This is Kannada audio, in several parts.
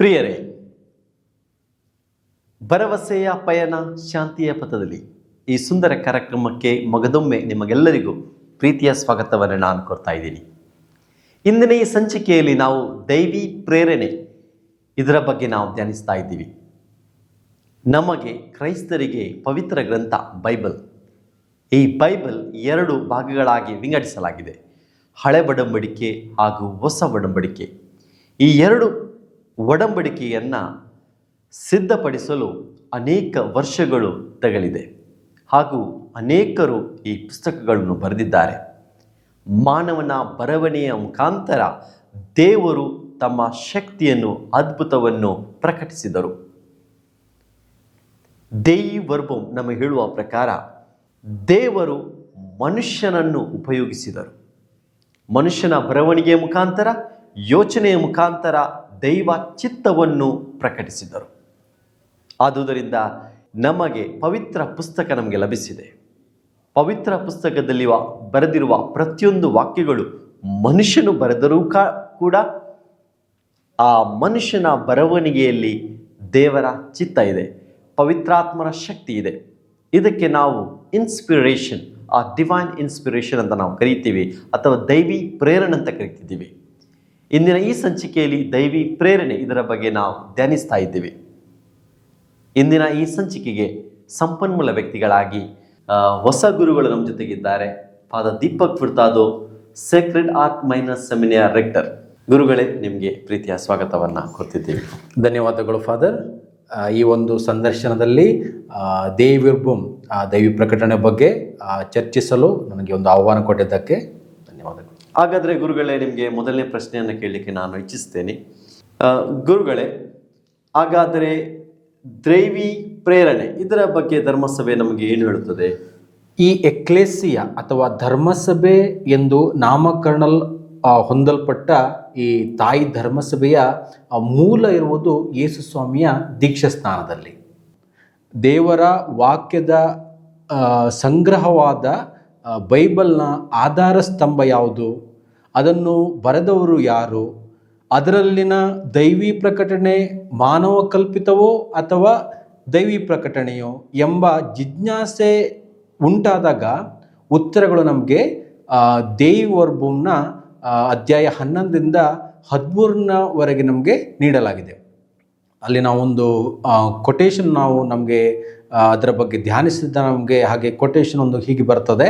ಪ್ರಿಯರೇ, ಭರವಸೆಯ ಪಯಣ ಶಾಂತಿಯ ಪಥದಲ್ಲಿ ಈ ಸುಂದರ ಕಾರ್ಯಕ್ರಮಕ್ಕೆ ಮಗದೊಮ್ಮೆ ನಿಮಗೆಲ್ಲರಿಗೂ ಪ್ರೀತಿಯ ಸ್ವಾಗತವನ್ನು ನಾನು ಕೋರ್ತಾ ಇದ್ದೀನಿ. ಇಂದಿನ ಈ ಸಂಚಿಕೆಯಲ್ಲಿ ನಾವು ದೈವಿ ಪ್ರೇರಣೆ ಇದರ ಬಗ್ಗೆ ನಾವು ಧ್ಯಾನಿಸ್ತಾ ಇದ್ದೀವಿ. ನಮಗೆ ಕ್ರೈಸ್ತರಿಗೆ ಪವಿತ್ರ ಗ್ರಂಥ ಬೈಬಲ್. ಈ ಬೈಬಲ್ 2 ಭಾಗಗಳಾಗಿ ವಿಂಗಡಿಸಲಾಗಿದೆ, ಹಳೆ ಒಡಂಬಡಿಕೆ ಹಾಗೂ ಹೊಸ ಒಡಂಬಡಿಕೆ. ಈ 2 ಒಡಂಬಡಿಕೆಯನ್ನು ಸಿದ್ಧಪಡಿಸಲು ಅನೇಕ ವರ್ಷಗಳು ತಗಲಿದೆ ಹಾಗೂ ಅನೇಕರು ಈ ಪುಸ್ತಕಗಳನ್ನು ಬರೆದಿದ್ದಾರೆ. ಮಾನವನ ಬರವಣಿಗೆಯ ಮುಖಾಂತರ ದೇವರು ತಮ್ಮ ಶಕ್ತಿಯನ್ನು, ಅದ್ಭುತವನ್ನು ಪ್ರಕಟಿಸಿದರು. ದೇಯಿ ವರ್ಬಂ ನಮಗೆ ಹೇಳುವ ಪ್ರಕಾರ ದೇವರು ಮನುಷ್ಯನನ್ನು ಉಪಯೋಗಿಸಿದರು. ಮನುಷ್ಯನ ಬರವಣಿಗೆಯ ಮುಖಾಂತರ, ಯೋಚನೆಯ ಮುಖಾಂತರ ದೈವ ಚಿತ್ತವನ್ನು ಪ್ರಕಟಿಸಿದರು. ಆದುದರಿಂದ ನಮಗೆ ಪವಿತ್ರ ಪುಸ್ತಕ ನಮಗೆ ಲಭಿಸಿದೆ. ಪವಿತ್ರ ಪುಸ್ತಕದಲ್ಲಿ ಬರೆದಿರುವ ಪ್ರತಿಯೊಂದು ವಾಕ್ಯಗಳು ಮನುಷ್ಯನು ಬರೆದರೂ ಕೂಡ ಆ ಮನುಷ್ಯನ ಬರವಣಿಗೆಯಲ್ಲಿ ದೇವರ ಚಿತ್ತ ಇದೆ, ಪವಿತ್ರಾತ್ಮರ ಶಕ್ತಿ ಇದೆ. ಇದಕ್ಕೆ ನಾವು ಇನ್ಸ್ಪಿರೇಷನ್, ಆ ಡಿವೈನ್ ಇನ್ಸ್ಪಿರೇಷನ್ ಅಂತ ನಾವು ಕರೀತೀವಿ, ಅಥವಾ ದೈವಿ ಪ್ರೇರಣೆ ಅಂತ ಕರಿತಿದ್ದೀವಿ. ಇಂದಿನ ಈ ಸಂಚಿಕೆಯಲ್ಲಿ ದೈವಿ ಪ್ರೇರಣೆ ಇದರ ಬಗ್ಗೆ ನಾವು ಧ್ಯಾನಿಸ್ತಾ ಇದ್ದೀವಿ. ಇಂದಿನ ಈ ಸಂಚಿಕೆಗೆ ಸಂಪನ್ಮೂಲ ವ್ಯಕ್ತಿಗಳಾಗಿ ಹೊಸ ಗುರುಗಳು ನಮ್ಮ ಜೊತೆಗಿದ್ದಾರೆ. Father Deepak Furtado, sacred heart minor seminar rector. ಗುರುಗಳೇ, ನಿಮಗೆ ಪ್ರೀತಿಯ ಸ್ವಾಗತವನ್ನು ಕೊಡ್ತಿದ್ದೀವಿ. ಧನ್ಯವಾದಗಳು ಫಾದರ್. ಈ ಒಂದು ಸಂದರ್ಶನದಲ್ಲಿ ದೈವಿ ಪ್ರಕಟಣೆ ಬಗ್ಗೆ ಚರ್ಚಿಸಲು ನನಗೆ ಒಂದು ಆಹ್ವಾನ ಕೊಟ್ಟಿದ್ದಕ್ಕೆ ಧನ್ಯವಾದಗಳು. ಹಾಗಾದರೆ ಗುರುಗಳೇ, ನಿಮಗೆ ಮೊದಲನೇ ಪ್ರಶ್ನೆಯನ್ನು ಕೇಳಲಿಕ್ಕೆ ನಾನು ಇಚ್ಛಿಸ್ತೇನೆ. ಗುರುಗಳೇ, ಹಾಗಾದರೆ ದೈವಿ ಪ್ರೇರಣೆ ಇದರ ಬಗ್ಗೆ ಧರ್ಮಸಭೆ ನಮಗೆ ಏನು ಹೇಳುತ್ತದೆ? ಈ ಎಕ್ಲೇಸಿಯಾ ಅಥವಾ ಧರ್ಮಸಭೆ ಎಂದು ನಾಮಕರಣ ಹೊಂದಲ್ಪಟ್ಟ ಈ ತಾಯಿ ಧರ್ಮಸಭೆಯ ಮೂಲ ಇರುವುದು ಯೇಸು ಸ್ವಾಮಿಯ ದೀಕ್ಷಾ ಸ್ನಾನದಲ್ಲಿ. ದೇವರ ವಾಕ್ಯದ ಸಂಗ್ರಹವಾದ ಬೈಬಲ್ನ ಆಧಾರ ಸ್ತಂಭ ಯಾವುದು, ಅದನ್ನು ಬರೆದವರು ಯಾರು, ಅದರಲ್ಲಿನ ದೈವಿ ಪ್ರಕಟಣೆ ಮಾನವ ಕಲ್ಪಿತವೋ ಅಥವಾ ದೈವಿ ಪ್ರಕಟಣೆಯೋ ಎಂಬ ಜಿಜ್ಞಾಸೆ ಉಂಟಾದಾಗ ಉತ್ತರಗಳು ನಮಗೆ ದೇವಿ ವರ್ಬಂನ ಅಧ್ಯಾಯ 11ರಿಂದ 13ವರೆಗೆ ನಮಗೆ ನೀಡಲಾಗಿದೆ. ಅಲ್ಲಿ ನಾವೊಂದು ಕೊಟೇಶನ್ ನಮಗೆ ಅದರ ಬಗ್ಗೆ ಧ್ಯಾನಿಸಿದ ನಮಗೆ ಹಾಗೆ ಕೊಟೇಶನ್ ಒಂದು ಹೀಗೆ ಬರ್ತದೆ: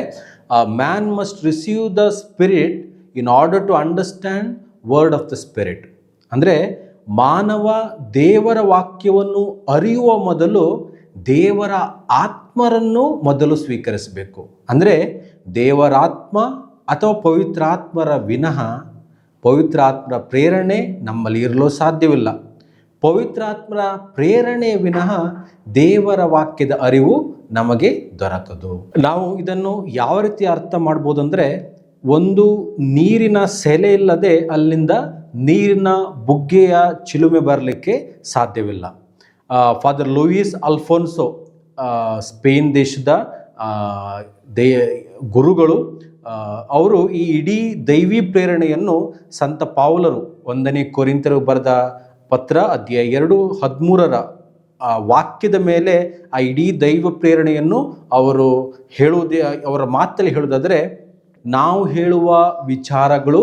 man must receive the spirit in order to understand word of the spirit. ಅಂದರೆ ಮಾನವ ದೇವರ ವಾಕ್ಯವನ್ನು ಅರಿಯುವ ಮೊದಲು ದೇವರ ಆತ್ಮರನ್ನು ಮೊದಲು ಸ್ವೀಕರಿಸಬೇಕು. ಅಂದರೆ ದೇವರಾತ್ಮ ಅಥವಾ ಪವಿತ್ರಾತ್ಮರ ವಿನಃ ಪವಿತ್ರಾತ್ಮರ ಪ್ರೇರಣೆ ನಮ್ಮಲ್ಲಿ ಇರಲು ಸಾಧ್ಯವಿಲ್ಲ. ಪವಿತ್ರಾತ್ಮರ ಪ್ರೇರಣೆ ವಿನಃ ದೇವರ ವಾಕ್ಯದ ಅರಿವು ನಮಗೆ ದೊರಕದು. ನಾವು ಇದನ್ನು ಯಾವ ರೀತಿ ಅರ್ಥ ಮಾಡ್ಬೋದು ಅಂದರೆ, ಒಂದು ನೀರಿನ ಸೆಲೆ ಇಲ್ಲದೆ ಅಲ್ಲಿಂದ ನೀರಿನ ಬುಗ್ಗೆಯ ಚಿಲುಮೆ ಬರಲಿಕ್ಕೆ ಸಾಧ್ಯವಿಲ್ಲ. ಫಾದರ್ ಲೂಯಿಸ್ ಅಲ್ಫೋನ್ಸೋ, ಸ್ಪೇನ್ ದೇಶದ ಗುರುಗಳು, ಅವರು ಈ ಇಡೀ ದೈವಿ ಪ್ರೇರಣೆಯನ್ನು ಸಂತ ಪೌಲರು 1ನೇ ಕೊರಿಂಥರಿಗೆ ಬರೆದ ಪತ್ರ ಅಧ್ಯಾಯ 2:13 ವಾಕ್ಯದ ಮೇಲೆ ಆ ಇಡೀ ದೈವ ಪ್ರೇರಣೆಯನ್ನು ಅವರು ಅವರ ಮಾತಲ್ಲಿ ಹೇಳುವುದಾದರೆ, ನಾವು ಹೇಳುವ ವಿಚಾರಗಳು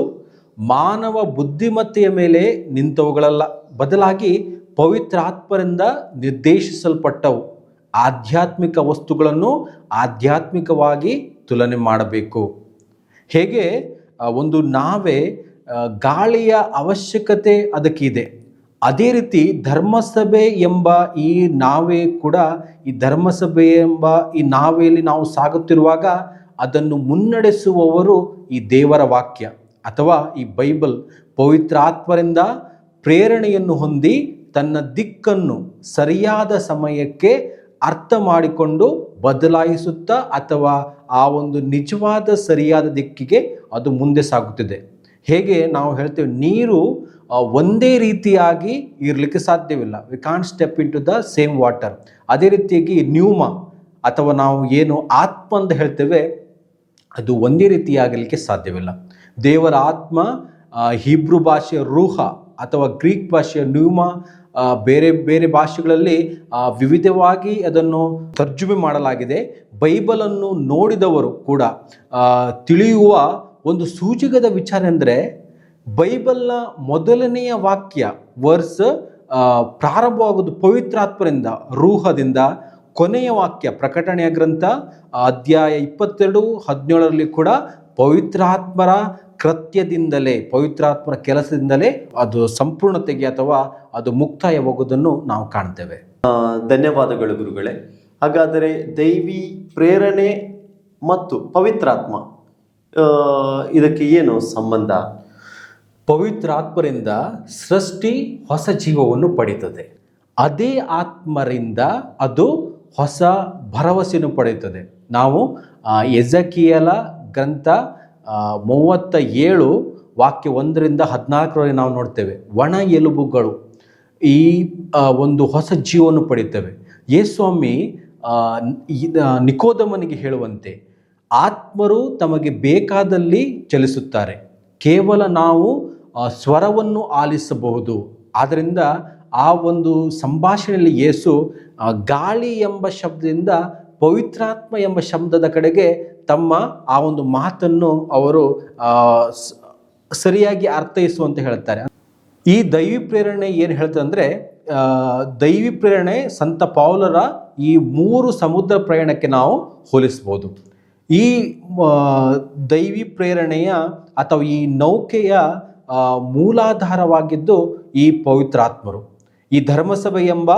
ಮಾನವ ಬುದ್ಧಿಮತ್ತೆಯ ಮೇಲೆ ನಿಂತವುಗಳಲ್ಲ, ಬದಲಾಗಿ ಪವಿತ್ರಾತ್ಮರಿಂದ ನಿರ್ದೇಶಿಸಲ್ಪಟ್ಟವು. ಆಧ್ಯಾತ್ಮಿಕ ವಸ್ತುಗಳನ್ನು ಆಧ್ಯಾತ್ಮಿಕವಾಗಿ ತುಲನೆ ಮಾಡಬೇಕು. ಹೇಗೆ ಒಂದು ನಾವೆ ಗಾಳಿಯ ಅವಶ್ಯಕತೆ ಅದಕ್ಕಿದೆ, ಅದೇ ರೀತಿ ಧರ್ಮಸಭೆ ಎಂಬ ಈ ನಾವೆ ಕೂಡ, ಈ ಧರ್ಮಸಭೆ ಎಂಬ ಈ ನಾವೆಯಲ್ಲಿ ನಾವು ಸಾಗುತ್ತಿರುವಾಗ ಅದನ್ನು ಮುನ್ನಡೆಸುವವರು ಈ ದೇವರ ವಾಕ್ಯ ಅಥವಾ ಈ ಬೈಬಲ್. ಪವಿತ್ರಾತ್ಮರಿಂದ ಪ್ರೇರಣೆಯನ್ನು ಹೊಂದಿ ತನ್ನ ದಿಕ್ಕನ್ನು ಸರಿಯಾದ ಸಮಯಕ್ಕೆ ಅರ್ಥ ಮಾಡಿಕೊಂಡು ಬದಲಾಯಿಸುತ್ತಾ ಅಥವಾ ಆ ಒಂದು ನಿಜವಾದ ಸರಿಯಾದ ದಿಕ್ಕಿಗೆ ಅದು ಮುಂದೆ ಸಾಗುತ್ತಿದೆ. ಹೇಗೆ ನಾವು ಹೇಳ್ತೇವೆ, ನೀರು ಒಂದೇ ರೀತಿಯಾಗಿ ಇರಲಿಕ್ಕೆ ಸಾಧ್ಯವಿಲ್ಲ. We can't step into the same water. ಅದೇ ರೀತಿಯಾಗಿ ನ್ಯೂಮ ಅಥವಾ ನಾವು ಏನು ಆತ್ಮ ಅಂತ ಹೇಳ್ತೇವೆ, ಅದು ಒಂದೇ ರೀತಿಯಾಗಲಿಕ್ಕೆ ಸಾಧ್ಯವಿಲ್ಲ. ದೇವರ ಆತ್ಮ ಹೀಬ್ರು ಭಾಷೆಯ ರೂಹ ಅಥವಾ ಗ್ರೀಕ್ ಭಾಷೆಯ ನ್ಯೂಮಾ, ಬೇರೆ ಬೇರೆ ಭಾಷೆಗಳಲ್ಲಿ ವಿವಿಧವಾಗಿ ಅದನ್ನು ತರ್ಜುಮೆ ಮಾಡಲಾಗಿದೆ. ಬೈಬಲನ್ನು ನೋಡಿದವರು ಕೂಡ ತಿಳಿಯುವ ಒಂದು ಸೂಚಕದ ವಿಚಾರ ಅಂದರೆ, ಬೈಬಲ್ನ ಮೊದಲನೆಯ ವಾಕ್ಯ ವರ್ಸ್ ಪ್ರಾರಂಭವಾಗುವುದು ಪವಿತ್ರಾತ್ಮರಿಂದ, ರೂಹದಿಂದ. ಕೊನೆಯ ವಾಕ್ಯ ಪ್ರಕಟಣೆಯ ಗ್ರಂಥ ಅಧ್ಯಾಯ 22:17 ಕೂಡ ಪವಿತ್ರಾತ್ಮರ ಕೃತ್ಯದಿಂದಲೇ, ಪವಿತ್ರಾತ್ಮರ ಕೆಲಸದಿಂದಲೇ ಅದು ಸಂಪೂರ್ಣತೆಗೆ ಅಥವಾ ಅದು ಮುಕ್ತಾಯವಾಗುವುದನ್ನು ನಾವು ಕಾಣ್ತೇವೆ. ಧನ್ಯವಾದಗಳು ಗುರುಗಳೇ. ಹಾಗಾದರೆ ದೈವಿ ಪ್ರೇರಣೆ ಮತ್ತು ಪವಿತ್ರಾತ್ಮ ಇದಕ್ಕೆ ಏನು ಸಂಬಂಧ? ಪವಿತ್ರಾತ್ಮರಿಂದ ಸೃಷ್ಟಿ ಹೊಸ ಜೀವವನ್ನು ಪಡೆಯುತ್ತದೆ. ಅದೇ ಆತ್ಮರಿಂದ ಅದು ಹೊಸ ಭರವಸೆಯನ್ನು ಪಡೆಯುತ್ತದೆ. ನಾವು ಎಜಕೀಯಲ ಗ್ರಂಥ 37 ವಾಕ್ಯ 1-14 ನಾವು ನೋಡ್ತೇವೆ. ಒಣ ಎಲುಬುಗಳು ಈ ಒಂದು ಹೊಸ ಜೀವವನ್ನು ಪಡೆಯುತ್ತವೆ. ಯೇಸುಸ್ವಾಮಿ ನಿಕೋದಮನಿಗೆ ಹೇಳುವಂತೆ, ಆತ್ಮರು ತಮಗೆ ಬೇಕಾದಲ್ಲಿ ಚಲಿಸುತ್ತಾರೆ, ಕೇವಲ ನಾವು ಸ್ವರವನ್ನು ಆಲಿಸಬಹುದು. ಆದ್ದರಿಂದ ಆ ಒಂದು ಸಂಭಾಷಣೆಯಲ್ಲಿ ಯೇಸು ಗಾಳಿ ಎಂಬ ಶಬ್ದದಿಂದ ಪವಿತ್ರಾತ್ಮ ಎಂಬ ಶಬ್ದದ ಕಡೆಗೆ ತಮ್ಮ ಆ ಒಂದು ಮಾತನ್ನು ಅವರು ಸರಿಯಾಗಿ ಅರ್ಥೈಸುವಂತೆ ಹೇಳ್ತಾರೆ. ಈ ದೈವಿ ಪ್ರೇರಣೆ ಏನು ಹೇಳ್ತದೆ ಅಂದರೆ, ದೈವಿ ಪ್ರೇರಣೆ ಸಂತ ಪೌಲರ ಈ 3 ಸಮುದ್ರ ಪ್ರಯಾಣಕ್ಕೆ ನಾವು ಹೋಲಿಸ್ಬೋದು. ಈ ದೈವಿ ಪ್ರೇರಣೆಯ ಅಥವಾ ಈ ನೌಕೆಯ ಮೂಲಾಧಾರವಾಗಿದ್ದು ಈ ಪವಿತ್ರಾತ್ಮರು. ಈ ಧರ್ಮಸಭೆ ಎಂಬ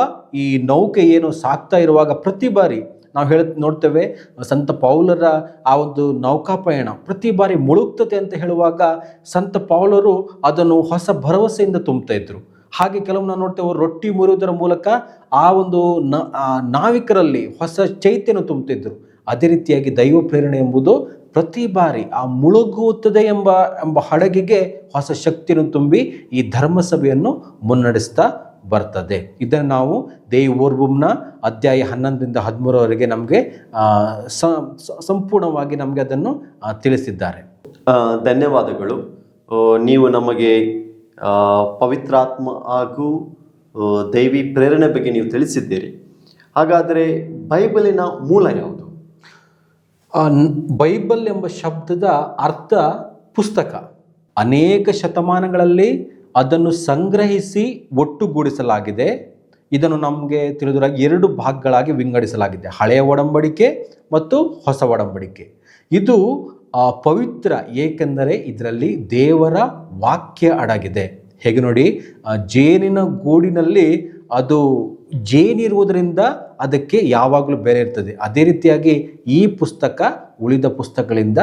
ಈ ನೌಕೆ ಏನು ಸಾಕ್ತಾ ಇರುವಾಗ ಪ್ರತಿ ಬಾರಿ ನಾವು ನೋಡ್ತೇವೆ, ಸಂತ ಪೌಲರ ಆ ಒಂದು ನೌಕಾಪಯಣ ಪ್ರತಿ ಬಾರಿ ಮುಳುಗ್ತದೆ ಅಂತ ಹೇಳುವಾಗ ಸಂತ ಪೌಲರು ಅದನ್ನು ಹೊಸ ಭರವಸೆಯಿಂದ ತುಂಬ್ತಾ ಇದ್ರು. ಹಾಗೆ ಕೆಲವು ನಾವು ನೋಡ್ತೇವೆ, ರೊಟ್ಟಿ ಮುರಿಯುವುದರ ಮೂಲಕ ಆ ಒಂದು ನಾವಿಕರಲ್ಲಿ ಹೊಸ ಚೈತನ್ಯ ತುಂಬುತ್ತಿದ್ರು. ಅದೇ ರೀತಿಯಾಗಿ ದೈವ ಪ್ರೇರಣೆ ಎಂಬುದು ಪ್ರತಿ ಬಾರಿ ಆ ಮುಳುಗುತ್ತದೆ ಎಂಬ ಹಡಗಿಗೆ ಹೊಸ ಶಕ್ತಿಯನ್ನು ತುಂಬಿ ಈ ಧರ್ಮಸಭೆಯನ್ನು ಮುನ್ನಡೆಸ್ತಾ ಬರ್ತದೆ. ಇದನ್ನು ನಾವು ದೇವೋರ್ಬುಮ್ನ ಅಧ್ಯಾಯ 11-13 ನಮಗೆ ಸಂಪೂರ್ಣವಾಗಿ ನಮಗೆ ಅದನ್ನು ತಿಳಿಸಿದ್ದಾರೆ. ಧನ್ಯವಾದಗಳು. ನೀವು ನಮಗೆ ಪವಿತ್ರಾತ್ಮ ಹಾಗೂ ದೈವಿ ಪ್ರೇರಣೆ ಬಗ್ಗೆ ನೀವು ತಿಳಿಸಿದ್ದೀರಿ. ಹಾಗಾದರೆ ಬೈಬಲಿನ ಮೂಲ ಯಾವುದು? ಬೈಬಲ್ ಎಂಬ ಶಬ್ದದ ಅರ್ಥ ಪುಸ್ತಕ. ಅನೇಕ ಶತಮಾನಗಳಲ್ಲಿ ಅದನ್ನು ಸಂಗ್ರಹಿಸಿ ಒಟ್ಟುಗೂಡಿಸಲಾಗಿದೆ. ಇದನ್ನು ನಮಗೆ ತಿಳಿದಿರೋ 2 ಭಾಗಗಳಾಗಿ ವಿಂಗಡಿಸಲಾಗಿದೆ, ಹಳೆಯ ಒಡಂಬಡಿಕೆ ಮತ್ತು ಹೊಸ ಒಡಂಬಡಿಕೆ. ಇದು ಪವಿತ್ರ, ಏಕೆಂದರೆ ಇದರಲ್ಲಿ ದೇವರ ವಾಕ್ಯ ಅಡಗಿದೆ. ಹೇಗೆ ನೋಡಿ, ಜೇನಿನ ಗೂಡಿನಲ್ಲಿ ಅದು ಜೇನಿರುವುದರಿಂದ ಅದಕ್ಕೆ ಯಾವಾಗಲೂ ಬೆಲೆ ಇರ್ತದೆ. ಅದೇ ರೀತಿಯಾಗಿ ಈ ಪುಸ್ತಕ ಉಳಿದ ಪುಸ್ತಕಗಳಿಂದ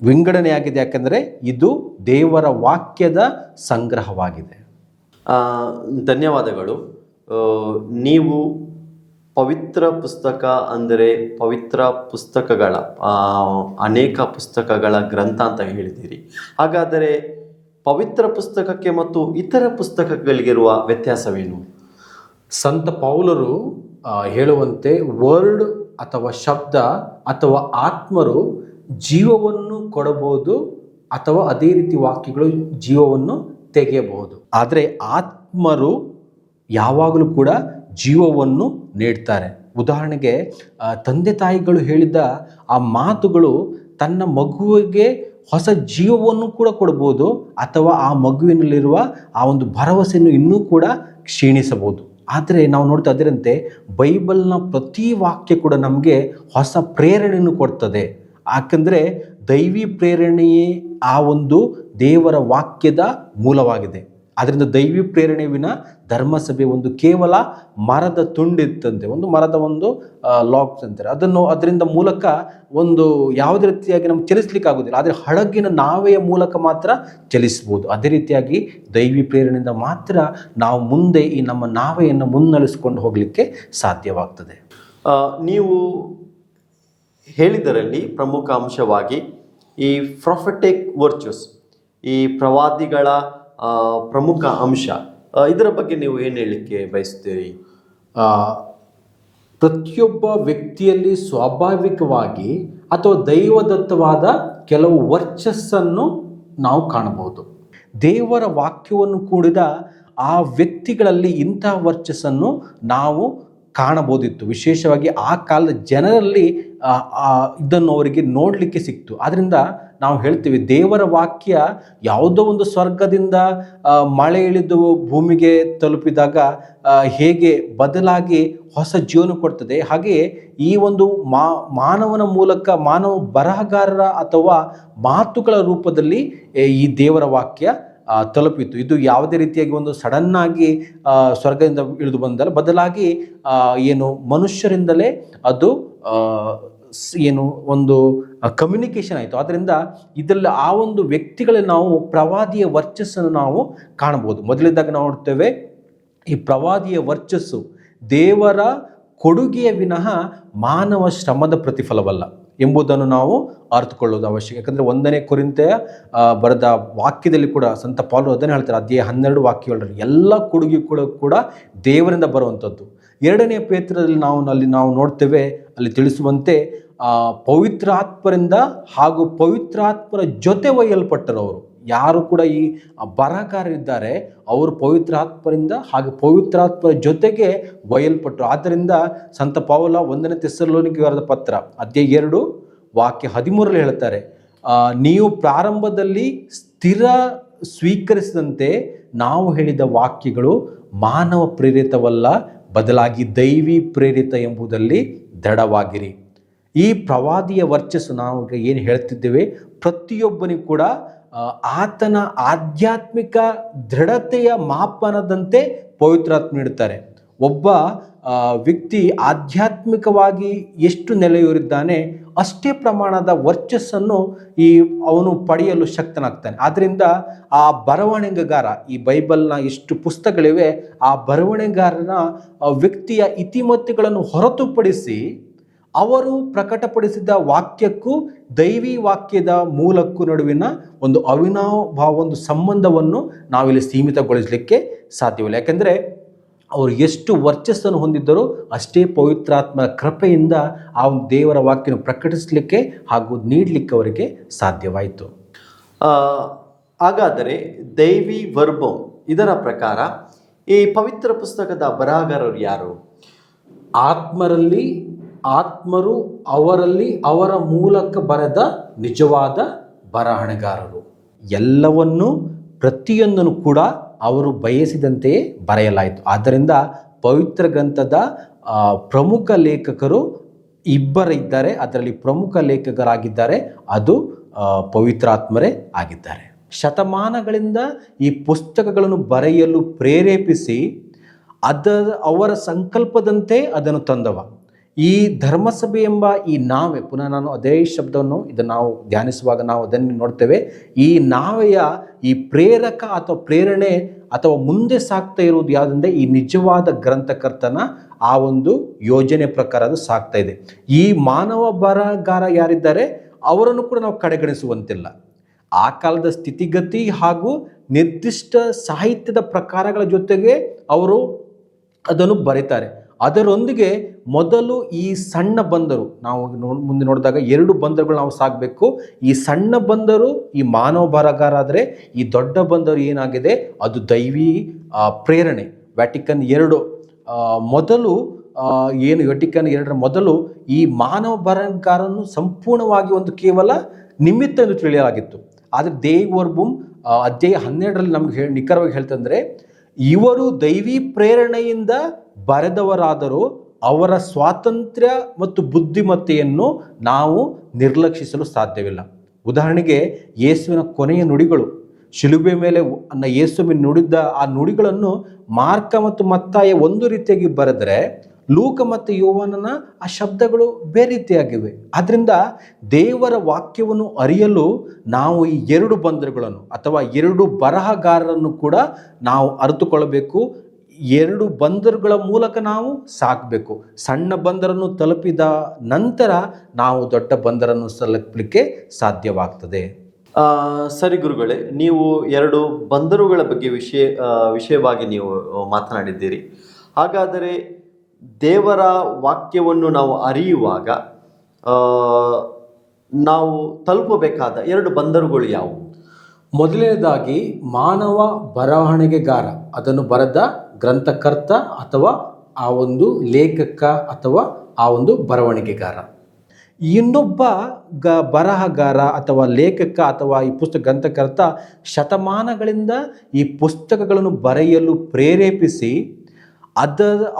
ವಿಂಗಡಣೆಯಾಗಿದೆ, ಯಾಕೆಂದರೆ ಇದು ದೇವರ ವಾಕ್ಯದ ಸಂಗ್ರಹವಾಗಿದೆ. ಧನ್ಯವಾದಗಳು. ನೀವು ಪವಿತ್ರ ಪುಸ್ತಕ ಅಂದರೆ ಪವಿತ್ರ ಪುಸ್ತಕಗಳ ಅನೇಕ ಪುಸ್ತಕಗಳ ಗ್ರಂಥ ಅಂತ ಹೇಳಿದ್ದೀರಿ. ಹಾಗಾದರೆ ಪವಿತ್ರ ಪುಸ್ತಕಕ್ಕೆ ಮತ್ತು ಇತರ ಪುಸ್ತಕಗಳಿಗಿರುವ ವ್ಯತ್ಯಾಸವೇನು? ಸಂತ ಪೌಲರು ಹೇಳುವಂತೆ ವರ್ಡ್ ಅಥವಾ ಶಬ್ದ ಅಥವಾ ಆತ್ಮರು ಜೀವವನ್ನು ಕೊಡಬಹುದು, ಅಥವಾ ಅದೇ ರೀತಿ ವಾಕ್ಯಗಳು ಜೀವವನ್ನು ತೆಗೆಯಬಹುದು. ಆದರೆ ಆತ್ಮರು ಯಾವಾಗಲೂ ಕೂಡ ಜೀವವನ್ನು ನೀಡ್ತಾರೆ. ಉದಾಹರಣೆಗೆ ತಂದೆ ತಾಯಿಗಳು ಹೇಳಿದ ಆ ಮಾತುಗಳು ತನ್ನ ಮಗುವಿಗೆ ಹೊಸ ಜೀವವನ್ನು ಕೂಡ ಕೊಡ್ಬೋದು, ಅಥವಾ ಆ ಮಗುವಿನಲ್ಲಿರುವ ಆ ಒಂದು ಭರವಸೆಯನ್ನು ಇನ್ನೂ ಕೂಡ ಕ್ಷೀಣಿಸಬಹುದು. ಆದರೆ ನಾವು ನೋಡ್ತಾ ಅದರಂತೆ ಬೈಬಲ್ನ ಪ್ರತಿ ವಾಕ್ಯ ಕೂಡ ನಮಗೆ ಹೊಸ ಪ್ರೇರಣೆಯನ್ನು ಕೊಡ್ತದೆ. ಯಾಕಂದರೆ ದೈವಿ ಪ್ರೇರಣೆಯೇ ಆ ಒಂದು ದೇವರ ವಾಕ್ಯದ ಮೂಲವಾಗಿದೆ. ಅದರಿಂದ ದೈವಿ ಪ್ರೇರಣೆ ವಿನ ಧರ್ಮಸಭೆ ಒಂದು ಕೇವಲ ಮರದ ತುಂಡಿತ್ತಂತೆ, ಒಂದು ಮರದ ಒಂದು ಲಾಕ್ಸ್ ಅಂತಾರೆ, ಅದರಿಂದ ಮೂಲಕ ಒಂದು ಯಾವುದೇ ರೀತಿಯಾಗಿ ನಮ್ಗೆ ಚಲಿಸ್ಲಿಕ್ಕೆ ಆಗೋದಿಲ್ಲ. ಆದರೆ ಹಡಗಿನ ನಾವೆಯ ಮೂಲಕ ಮಾತ್ರ ಚಲಿಸ್ಬೋದು. ಅದೇ ರೀತಿಯಾಗಿ ದೈವಿ ಪ್ರೇರಣೆಯಿಂದ ಮಾತ್ರ ನಾವು ಮುಂದೆ ಈ ನಮ್ಮ ನಾವೆಯನ್ನು ಮುನ್ನಡೆಸ್ಕೊಂಡು ಹೋಗಲಿಕ್ಕೆ ಸಾಧ್ಯವಾಗ್ತದೆ. ನೀವು ಹೇಳಿದರಲ್ಲಿ ಪ್ರಮುಖ ಅಂಶವಾಗಿ ಈ ಪ್ರೊಫೆಟಿಕ್ ವರ್ಚುಸ್, ಈ ಪ್ರವಾದಿಗಳ ಪ್ರಮುಖ ಅಂಶ, ಇದರ ಬಗ್ಗೆ ನೀವು ಏನು ಹೇಳಲಿಕ್ಕೆ ಬಯಸ್ತೀರಿ? ಪ್ರತಿಯೊಬ್ಬ ವ್ಯಕ್ತಿಯಲ್ಲಿ ಸ್ವಾಭಾವಿಕವಾಗಿ ಅಥವಾ ದೈವದತ್ತವಾದ ಕೆಲವು ವರ್ಚಸ್ಸನ್ನು ನಾವು ಕಾಣಬಹುದು. ದೇವರ ವಾಕ್ಯವನ್ನು ಕೂಡಿದ ಆ ವ್ಯಕ್ತಿಗಳಲ್ಲಿ ಇಂತಹ ವರ್ಚಸ್ಸನ್ನು ನಾವು ಕಾಣಬಹುದಿತ್ತು. ವಿಶೇಷವಾಗಿ ಆ ಕಾಲದ ಜನರಲ್ಲಿ ಇದನ್ನು ಅವರಿಗೆ ನೋಡಲಿಕ್ಕೆ ಸಿಕ್ತು. ಆದ್ದರಿಂದ ನಾವು ಹೇಳ್ತೀವಿ, ದೇವರ ವಾಕ್ಯ ಯಾವುದೋ ಒಂದು ಸ್ವರ್ಗದಿಂದ ಮಳೆ ಇಳಿದು ಭೂಮಿಗೆ ತಲುಪಿದಾಗ ಹೇಗೆ ಬದಲಾಗಿ ಹೊಸ ಜೀವನ ಕೊಡ್ತದೆ, ಹಾಗೆಯೇ ಈ ಒಂದು ಮಾನವನ ಮೂಲಕ, ಮಾನವ ಬರಹಗಾರರ ಅಥವಾ ಮಾತುಗಳ ರೂಪದಲ್ಲಿ ಈ ದೇವರ ವಾಕ್ಯ ತಲುಪಿತು. ಇದು ಯಾವುದೇ ರೀತಿಯಾಗಿ ಒಂದು ಸಡನ್ ಆಗಿ ಸ್ವರ್ಗದಿಂದ ಇಳಿದು ಬಂದಲ್ಲ, ಬದಲಾಗಿ ಏನು ಮನುಷ್ಯರಿಂದಲೇ ಅದು ಏನು ಒಂದು ಕಮ್ಯುನಿಕೇಶನ್ ಆಯಿತು. ಆದ್ದರಿಂದ ಇದರಲ್ಲಿ ಆ ಒಂದು ವ್ಯಕ್ತಿಗಳಲ್ಲಿ ನಾವು ಪ್ರವಾದಿಯ ವರ್ಚಸ್ಸನ್ನು ನಾವು ಕಾಣಬಹುದು. ಮೊದಲಿದ್ದಾಗ ನಾವು ನೋಡ್ತೇವೆ, ಈ ಪ್ರವಾದಿಯ ವರ್ಚಸ್ಸು ದೇವರ ಕೊಡುಗೆಯ ವಿನಃ ಮಾನವ ಶ್ರಮದ ಪ್ರತಿಫಲವಲ್ಲ ಎಂಬುದನ್ನು ನಾವು ಅರ್ಥಕೊಳ್ಳೋದು ಅವಶ್ಯಕ. ಯಾಕಂದರೆ 1ನೇ ಕೊರಿಂಥೆಯ ಬರೆದ ವಾಕ್ಯದಲ್ಲಿ ಕೂಡ ಸಂತ ಪೌಲರು ಅದನ್ನೇ ಹೇಳ್ತಾರೆ, ಅಧ್ಯಾಯ 12 ವಾಕ್ಯಗಳಲ್ಲಿ ಎಲ್ಲ ಕೊಡುಗೆ ಕೂಡ ದೇವರಿಂದ ಬರುವಂಥದ್ದು. 2ನೇ ಪೇತ್ರದಲ್ಲಿ ನಾವು ನೋಡ್ತೇವೆ, ಅಲ್ಲಿ ತಿಳಿಸುವಂತೆ ಪವಿತ್ರಾತ್ಮರಿಂದ ಹಾಗೂ ಪವಿತ್ರಾತ್ಮರ ಜೊತೆ ಒಯ್ಯಲ್ಪಟ್ಟರವರು. ಯಾರು ಕೂಡ ಈ ಬರಹಗಾರರಿದ್ದಾರೆ ಅವರು ಪವಿತ್ರಾತ್ಮರಿಂದ ಹಾಗೂ ಪವಿತ್ರಾತ್ಮರ ಜೊತೆಗೆ ಒಯ್ಯಲ್ಪಟ್ಟರು. ಆದ್ದರಿಂದ ಸಂತ ಪೌಲ 1ನೇ ಥೆಸಲೋನಿಕರಿಗೆ ಬರೆದ ಪತ್ರ ಅಧ್ಯಾಯ 2 ವಾಕ್ಯ 13 ಹೇಳ್ತಾರೆ, ನೀವು ಪ್ರಾರಂಭದಲ್ಲಿ ಸ್ಥಿರ ಸ್ವೀಕರಿಸಿದಂತೆ ನಾವು ಹೇಳಿದ ವಾಕ್ಯಗಳು ಮಾನವ ಪ್ರೇರಿತವಲ್ಲ, ಬದಲಾಗಿ ದೈವಿ ಪ್ರೇರಿತ ಎಂಬುದರಲ್ಲಿ ದೃಢವಾಗಿರಿ. ಈ ಪ್ರವಾದಿಯ ವರ್ಚಸ್ಸು ನಾವು ಏನು ಹೇಳ್ತಿದ್ದೇವೆ, ಪ್ರತಿಯೊಬ್ಬನಿಗೂ ಕೂಡ ಆತನ ಆಧ್ಯಾತ್ಮಿಕ ದೃಢತೆಯ ಮಾಪನದಂತೆ ಪವಿತ್ರಾತ್ಮ ನೀಡುತ್ತಾರೆ. ಒಬ್ಬ ವ್ಯಕ್ತಿ ಆಧ್ಯಾತ್ಮಿಕವಾಗಿ ಎಷ್ಟು ನೆಲೆಯೂರಿದ್ದಾನೆ ಅಷ್ಟೇ ಪ್ರಮಾಣದ ವರ್ಚಸ್ಸನ್ನು ಅವನು ಪಡೆಯಲು ಶಕ್ತನಾಗ್ತಾನೆ. ಆದ್ದರಿಂದ ಆ ಬರವಣಿಗೆಗಾರ, ಈ ಬೈಬಲ್ನ ಎಷ್ಟು ಪುಸ್ತಕಗಳಿವೆ, ಆ ಬರವಣಿಗೆಗಾರನ ವ್ಯಕ್ತಿಯ ಇತಿಮಿತಿಗಳನ್ನು ಹೊರತುಪಡಿಸಿ ಅವರು ಪ್ರಕಟಪಡಿಸಿದ ವಾಕ್ಯಕ್ಕೂ ದೈವಿ ವಾಕ್ಯದ ಮೂಲಕ್ಕೂ ನಡುವಿನ ಒಂದು ಅವಿನಾಭಾವ ಒಂದು ಸಂಬಂಧವನ್ನು ನಾವಿಲ್ಲಿ ಸೀಮಿತಗೊಳಿಸಲಿಕ್ಕೆ ಸಾಧ್ಯವಿಲ್ಲ. ಯಾಕೆಂದರೆ ಅವರು ಎಷ್ಟು ವರ್ಚಸ್ಸನ್ನು ಹೊಂದಿದ್ದರೂ ಅಷ್ಟೇ ಪವಿತ್ರಾತ್ಮರ ಕೃಪೆಯಿಂದ ಆ ಒಂದು ದೇವರ ವಾಕ್ಯನ ಪ್ರಕಟಿಸಲಿಕ್ಕೆ ಹಾಗೂ ನೀಡಲಿಕ್ಕೆ ಅವರಿಗೆ ಸಾಧ್ಯವಾಯಿತು. ಹಾಗಾದರೆ ದೈವಿ ವರ್ಬಂ ಇದರ ಪ್ರಕಾರ ಈ ಪವಿತ್ರ ಪುಸ್ತಕದ ಬರಹಗಾರರು ಯಾರು? ಆತ್ಮರು ಅವರಲ್ಲಿ ಅವರ ಮೂಲಕ ಬರೆದ ನಿಜವಾದ ಬರಹಣೆಗಾರರು. ಎಲ್ಲವನ್ನೂ ಪ್ರತಿಯೊಂದನ್ನು ಕೂಡ ಅವರು ಬಯಸಿದಂತೆಯೇ ಬರೆಯಲಾಯಿತು. ಆದ್ದರಿಂದ ಪವಿತ್ರ ಗ್ರಂಥದ ಪ್ರಮುಖ ಲೇಖಕರು ಇಬ್ಬರಿದ್ದಾರೆ. ಅದರಲ್ಲಿ ಪ್ರಮುಖ ಲೇಖಕರಾಗಿದ್ದಾರೆ, ಅದು ಪವಿತ್ರಾತ್ಮರೇ ಆಗಿದ್ದಾರೆ. ಶತಮಾನಗಳಿಂದ ಈ ಪುಸ್ತಕಗಳನ್ನು ಬರೆಯಲು ಪ್ರೇರೇಪಿಸಿ ಅವರ ಸಂಕಲ್ಪದಂತೆ ಅದನ್ನು ತಂದವ ಈ ಧರ್ಮಸಭೆ ಎಂಬ ಈ ನಾವೆ. ಪುನಃ ನಾನು ಅದೇ ಶಬ್ದವನ್ನು ಇದನ್ನು ನಾವು ಧ್ಯಾನಿಸುವಾಗ ನಾವು ಅದನ್ನು ನೋಡ್ತೇವೆ. ಈ ನಾವೆಯ ಈ ಪ್ರೇರಕ ಅಥವಾ ಪ್ರೇರಣೆ ಅಥವಾ ಮುಂದೆ ಸಾಗ್ತಾ ಇರುವುದು ಯಾವುದಂದ್ರೆ ಈ ನಿಜವಾದ ಗ್ರಂಥಕರ್ತನ ಆ ಒಂದು ಯೋಜನೆ ಪ್ರಕಾರ ಅದು ಸಾಗ್ತಾ ಇದೆ. ಈ ಮಾನವ ಬರಹಗಾರ ಯಾರಿದ್ದಾರೆ ಅವರನ್ನು ಕೂಡ ನಾವು ಕಡೆಗಣಿಸುವಂತಿಲ್ಲ. ಆ ಕಾಲದ ಸ್ಥಿತಿಗತಿ ಹಾಗೂ ನಿರ್ದಿಷ್ಟ ಸಾಹಿತ್ಯದ ಪ್ರಕಾರಗಳ ಜೊತೆಗೆ ಅವರು ಅದನ್ನು ಬರೀತಾರೆ. ಅದರೊಂದಿಗೆ ಮೊದಲು ಈ ಸಣ್ಣ ಬಂದರು, ನಾವು ಮುಂದೆ ನೋಡಿದಾಗ 2 ಬಂದರುಗಳು ನಾವು ಸಾಗಬೇಕು. ಈ ಸಣ್ಣ ಬಂದರು ಈ ಮಾನವ ಬರಹಗಾರ ಆದರೆ, ಈ ದೊಡ್ಡ ಬಂದರು ಏನಾಗಿದೆ ಅದು ದೈವಿ ಪ್ರೇರಣೆ. ವ್ಯಾಟಿಕನ್ 2 ಮೊದಲು ವ್ಯಾಟಿಕನ್ 2 ಮೊದಲು ಈ ಮಾನವ ಬರಹಗಾರನ್ನು ಸಂಪೂರ್ಣವಾಗಿ ಒಂದು ಕೇವಲ ನಿಮಿತ್ತ ಎಂದು ತಿಳಿಯಲಾಗಿತ್ತು. ಆದರೆ ದೇವ್ ವರ್ಬಂ ಅಧ್ಯಾಯ 12ರಲ್ಲಿ ನಮ್ಗೆ ನಿಖರವಾಗಿ ಹೇಳ್ತಂದ್ರೆ, ಇವರು ದೈವಿ ಪ್ರೇರಣೆಯಿಂದ ಬರೆದವರಾದರೂ ಅವರ ಸ್ವಾತಂತ್ರ್ಯ ಮತ್ತು ಬುದ್ಧಿಮತ್ತೆಯನ್ನು ನಾವು ನಿರ್ಲಕ್ಷಿಸಲು ಸಾಧ್ಯವಿಲ್ಲ. ಉದಾಹರಣೆಗೆ ಯೇಸುವಿನ ಕೊನೆಯ ನುಡಿಗಳು, ಶಿಲುಬೆ ಮೇಲೆ ಯೇಸುವಿನ ನುಡಿದ ಆ ನುಡಿಗಳನ್ನು ಮಾರ್ಕ ಮತ್ತು ಮತ್ತಾಯ ಒಂದು ರೀತಿಯಾಗಿ ಬರೆದರೆ, ಲೂಕ ಮತ್ತು ಯೋಹಾನನ ಆ ಶಬ್ದಗಳು ಬೇರೆ ರೀತಿಯಾಗಿವೆ. ಆದ್ದರಿಂದ ದೇವರ ವಾಕ್ಯವನ್ನು ಅರಿಯಲು ನಾವು ಈ 2 ಬಂದರುಗಳನ್ನು ಅಥವಾ 2 ಬರಹಗಾರರನ್ನು ಕೂಡ ನಾವು ಅರಿತುಕೊಳ್ಳಬೇಕು. 2 ಬಂದರುಗಳ ಮೂಲಕ ನಾವು ಸಾಕಬೇಕು. ಸಣ್ಣ ಬಂದರನ್ನು ತಲುಪಿದ ನಂತರ ನಾವು ದೊಡ್ಡ ಬಂದರನ್ನು ತಲುಪಲಿಕ್ಕೆ ಸಾಧ್ಯವಾಗ್ತದೆ. ಸರಿ ಗುರುಗಳೇ, ನೀವು 2 ಬಂದರುಗಳ ಬಗ್ಗೆ ವಿಷಯವಾಗಿ ನೀವು ಮಾತನಾಡಿದ್ದೀರಿ. ಹಾಗಾದರೆ ದೇವರ ವಾಕ್ಯವನ್ನು ನಾವು ಅರಿಯುವಾಗ ನಾವು ತಲುಪಬೇಕಾದ 2 ಬಂದರುಗಳು ಯಾವುವು? ಮೊದಲನೇದಾಗಿ ಮಾನವ ಬರವಣಿಗೆಗಾರ, ಅದನ್ನು ಬರೆದ ಗ್ರಂಥಕರ್ತ ಅಥವಾ ಆ ಒಂದು ಲೇಖಕ ಅಥವಾ ಆ ಒಂದು ಬರವಣಿಗೆಗಾರ. ಇನ್ನೊಬ್ಬ ಬರಹಗಾರ ಅಥವಾ ಲೇಖಕ ಅಥವಾ ಈ ಪುಸ್ತಕ ಗ್ರಂಥಕರ್ತ ಶತಮಾನಗಳಿಂದ ಈ ಪುಸ್ತಕಗಳನ್ನು ಬರೆಯಲು ಪ್ರೇರೇಪಿಸಿ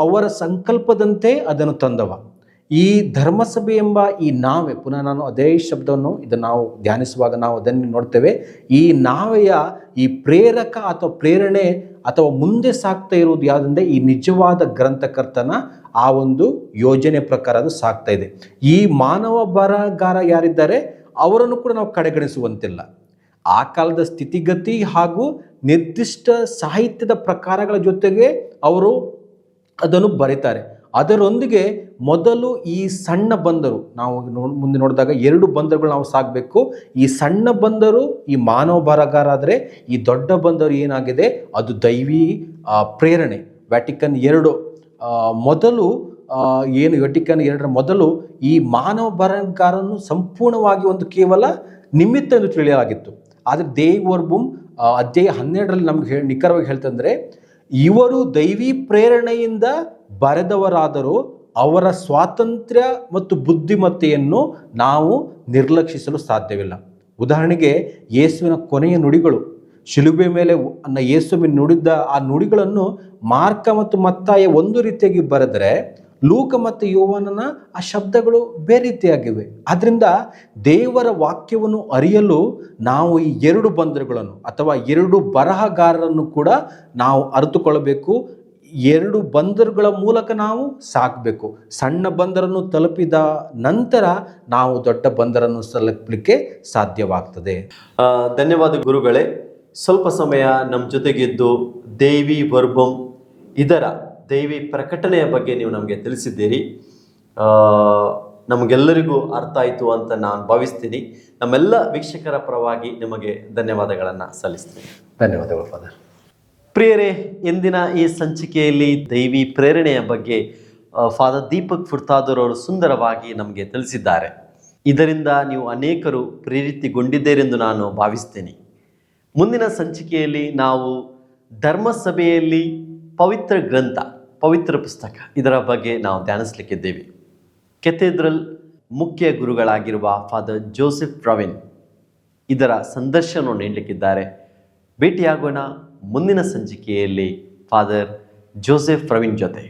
ಅವರ ಸಂಕಲ್ಪದಂತೆ ಅದನ್ನು ತಂದವ. ಈ ಧರ್ಮಸಭೆ ಎಂಬ ಈ ನಾವೆ, ಪುನಃ ನಾನು ಅದೇ ಶಬ್ದವನ್ನು ಇದನ್ನು ನಾವು ಧ್ಯಾನಿಸುವಾಗ ನಾವು ಅದನ್ನು ನೋಡ್ತೇವೆ. ಈ ನಾವೆಯ ಈ ಪ್ರೇರಕ ಅಥವಾ ಪ್ರೇರಣೆ ಅಥವಾ ಮುಂದೆ ಸಾಗ್ತಾ ಇರುವುದು ಯಾವುದಂದ್ರೆ ಈ ನಿಜವಾದ ಗ್ರಂಥಕರ್ತನ ಆ ಒಂದು ಯೋಜನೆ ಪ್ರಕಾರ ಅದು ಸಾಗ್ತಾ ಇದೆ. ಈ ಮಾನವ ಬರಹಗಾರ ಯಾರಿದ್ದಾರೆ ಅವರನ್ನು ಕೂಡ ನಾವು ಕಡೆಗಣಿಸುವಂತಿಲ್ಲ. ಆ ಕಾಲದ ಸ್ಥಿತಿಗತಿ ಹಾಗೂ ನಿರ್ದಿಷ್ಟ ಸಾಹಿತ್ಯದ ಪ್ರಕಾರಗಳ ಜೊತೆಗೆ ಅವರು ಅದನ್ನು ಬರೀತಾರೆ. ಅದರೊಂದಿಗೆ ಮೊದಲು ಈ ಸಣ್ಣ ಬಂದರು, ನಾವು ಮುಂದೆ ನೋಡಿದಾಗ 2 ಬಂದರುಗಳು ನಾವು ಸಾಗಬೇಕು. ಈ ಸಣ್ಣ ಬಂದರು ಈ ಮಾನವ ಬರಹಗಾರ ಆದರೆ, ಈ ದೊಡ್ಡ ಬಂದರು ಏನಾಗಿದೆ ಅದು ದೈವಿ ಪ್ರೇರಣೆ. ವ್ಯಾಟಿಕನ್ 2 ಮೊದಲು ಏನು ವ್ಯಾಟಿಕನ್ 2ರ ಮೊದಲು ಈ ಮಾನವ ಬರಹಗಾರನ್ನು ಸಂಪೂರ್ಣವಾಗಿ ಒಂದು ಕೇವಲ ನಿಮಿತ್ತ ಎಂದು ತಿಳಿಯಲಾಗಿತ್ತು. ಆದರೆ ದೇವರ್ಬುಮ್ ಅಧ್ಯಾಯ 12ರಲ್ಲಿ ನಮ್ಗೆ ನಿಖರವಾಗಿ ಹೇಳ್ತಂದ್ರೆ, ಇವರು ದೈವಿ ಪ್ರೇರಣೆಯಿಂದ ಬರೆದವರಾದರೂ ಅವರ ಸ್ವಾತಂತ್ರ್ಯ ಮತ್ತು ಬುದ್ಧಿಮತ್ತೆಯನ್ನು ನಾವು ನಿರ್ಲಕ್ಷಿಸಲು ಸಾಧ್ಯವಿಲ್ಲ. ಉದಾಹರಣೆಗೆ ಯೇಸುವಿನ ಕೊನೆಯ ನುಡಿಗಳು, ಶಿಲುಬೆ ಮೇಲೆ ಯೇಸುವಿನ ನುಡಿದ ಆ ನುಡಿಗಳನ್ನು ಮಾರ್ಕ ಮತ್ತು ಮತ್ತಾಯ ಒಂದು ರೀತಿಯಾಗಿ ಬರೆದರೆ, ಲೂಕ ಮತ್ತು ಯೋವಾನನ ಆ ಶಬ್ದಗಳು ಬೇರೆ ರೀತಿಯಾಗಿವೆ. ಆದ್ದರಿಂದ ದೇವರ ವಾಕ್ಯವನ್ನು ಅರಿಯಲು ನಾವು ಈ 2 ಬಂದರುಗಳನ್ನು ಅಥವಾ 2 ಬರಹಗಾರರನ್ನು ಕೂಡ ನಾವು ಅರಿತುಕೊಳ್ಳಬೇಕು. 2 ಬಂದರುಗಳ ಮೂಲಕ ನಾವು ಸಾಕಬೇಕು. ಸಣ್ಣ ಬಂದರನ್ನು ತಲುಪಿದ ನಂತರ ನಾವು ದೊಡ್ಡ ಬಂದರನ್ನು ತಲುಪಲಿಕ್ಕೆ ಸಾಧ್ಯವಾಗ್ತದೆ. ಧನ್ಯವಾದ ಗುರುಗಳೇ. ಸ್ವಲ್ಪ ಸಮಯ ನಮ್ಮ ಜೊತೆಗಿದ್ದು ದೇವಿ ವರ್ಬಮ್ ಇದರ ದೈವಿ ಪ್ರಕಟಣೆಯ ಬಗ್ಗೆ ನೀವು ನಮಗೆ ತಿಳಿಸಿದ್ದೀರಿ. ನಮಗೆಲ್ಲರಿಗೂ ಅರ್ಥ ಆಯಿತು ಅಂತ ನಾನು ಭಾವಿಸ್ತೀನಿ. ನಮ್ಮೆಲ್ಲ ವೀಕ್ಷಕರ ಪರವಾಗಿ ನಿಮಗೆ ಧನ್ಯವಾದಗಳನ್ನು ಸಲ್ಲಿಸ್ತೀನಿ. ಧನ್ಯವಾದಗಳು ಫಾದರ್. ಪ್ರಿಯರೇ, ಇಂದಿನ ಈ ಸಂಚಿಕೆಯಲ್ಲಿ ದೈವಿ ಪ್ರೇರಣೆಯ ಬಗ್ಗೆ ಫಾದರ್ ದೀಪಕ್ ಫುರ್ತಾದೂರ್ ಅವರು ಸುಂದರವಾಗಿ ನಮಗೆ ತಿಳಿಸಿದ್ದಾರೆ. ಇದರಿಂದ ನೀವು ಅನೇಕರು ಪ್ರೇರಿತಗೊಂಡಿದ್ದೀರೆಂದು ನಾನು ಭಾವಿಸ್ತೇನೆ. ಮುಂದಿನ ಸಂಚಿಕೆಯಲ್ಲಿ ನಾವು ಧರ್ಮಸಭೆಯಲ್ಲಿ ಪವಿತ್ರ ಗ್ರಂಥ, ಪವಿತ್ರ ಪುಸ್ತಕ ಇದರ ಬಗ್ಗೆ ನಾವು ಧ್ಯಾನಿಸಲಿಕ್ಕಿದ್ದೇವೆ. ಕೆಥೆಡ್ರಲ್ ಮುಖ್ಯ ಗುರುಗಳಾಗಿರುವ ಫಾದರ್ ಜೋಸೆಫ್ ಪ್ರವೀಣ್ ಇದರ ಸಂದರ್ಶನವನ್ನು ನೀಡಲಿಕ್ಕಿದ್ದಾರೆ. ಭೇಟಿಯಾಗೋಣ ಮುಂದಿನ ಸಂಚಿಕೆಯಲ್ಲಿ ಫಾದರ್ ಜೋಸೆಫ್ ಪ್ರವೀಣ್ ಜೊತೆ.